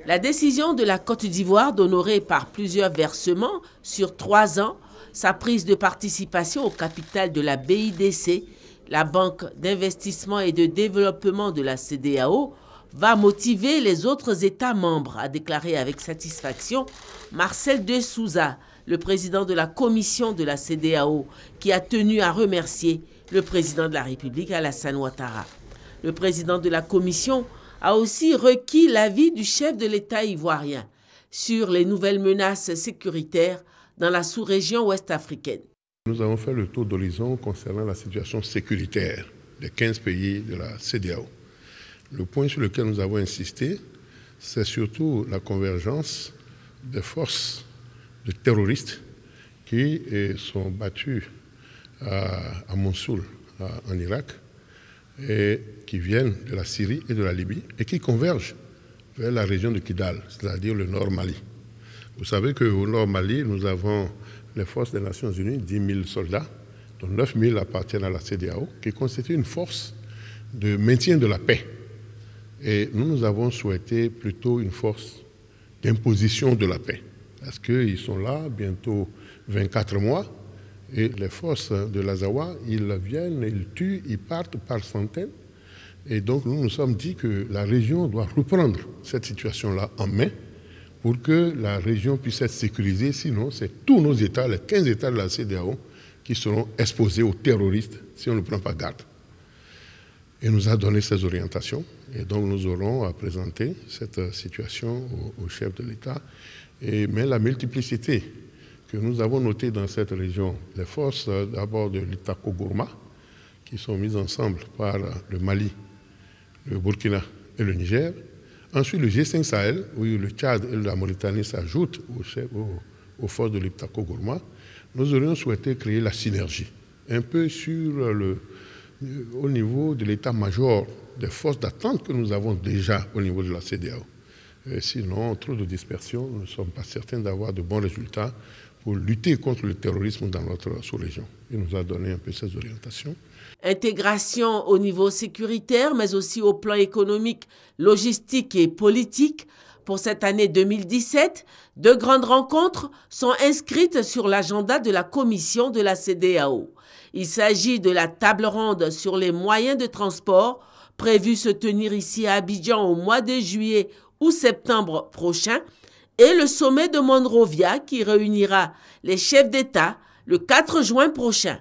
La décision de la Côte d'Ivoire d'honorer par plusieurs versements sur 3 ans sa prise de participation au capital de la BIDC, la Banque d'investissement et de développement de la CEDEAO, va motiver les autres États membres, a déclaré avec satisfaction Marcel de Souza, le président de la commission de la CEDEAO, qui a tenu à remercier le président de la République, Alassane Ouattara. Le président de la commission a aussi requis l'avis du chef de l'État ivoirien sur les nouvelles menaces sécuritaires dans la sous-région ouest-africaine. Nous avons fait le tour d'horizon concernant la situation sécuritaire des 15 pays de la CEDEAO. Le point sur lequel nous avons insisté, c'est surtout la convergence des forces de terroristes qui sont battus à Mossoul, en Irak, et qui viennent de la Syrie et de la Libye et qui convergent vers la région de Kidal, c'est-à-dire le nord Mali. Vous savez qu'au nord Mali, nous avons les forces des Nations Unies, 10 000 soldats, dont 9 000 appartiennent à la CEDEAO, qui constitue une force de maintien de la paix. Et nous avons souhaité plutôt une force d'imposition de la paix, parce qu'ils sont là bientôt 24 mois, et les forces de l'Azawa, ils viennent, ils tuent, ils partent par centaines. Et donc nous nous sommes dit que la région doit reprendre cette situation-là en main pour que la région puisse être sécurisée. Sinon, c'est tous nos États, les 15 États de la CEDEAO, qui seront exposés aux terroristes si on ne prend pas garde. Il nous a donné ces orientations. Et donc nous aurons à présenter cette situation au chef de l'État. Mais la multiplicité que nous avons notée dans cette région, les forces d'abord de l'Itako Gourma, qui sont mises ensemble par le Mali, le Burkina et le Niger. Ensuite, le G5 Sahel, où le Tchad et la Mauritanie s'ajoutent aux forces de l'Itako Gourma. Nous aurions souhaité créer la synergie, un peu au niveau de l'état-major des forces d'attente que nous avons déjà au niveau de la CEDEAO. Sinon, trop de dispersion, nous ne sommes pas certains d'avoir de bons résultats pour lutter contre le terrorisme dans notre sous-région. Il nous a donné un peu ces orientations. Intégration au niveau sécuritaire, mais aussi au plan économique, logistique et politique. Pour cette année 2017, 2 grandes rencontres sont inscrites sur l'agenda de la commission de la CEDEAO. Il s'agit de la table ronde sur les moyens de transport, prévue se tenir ici à Abidjan au mois de juillet ou septembre prochain, et le sommet de Monrovia qui réunira les chefs d'État le 4 juin prochain.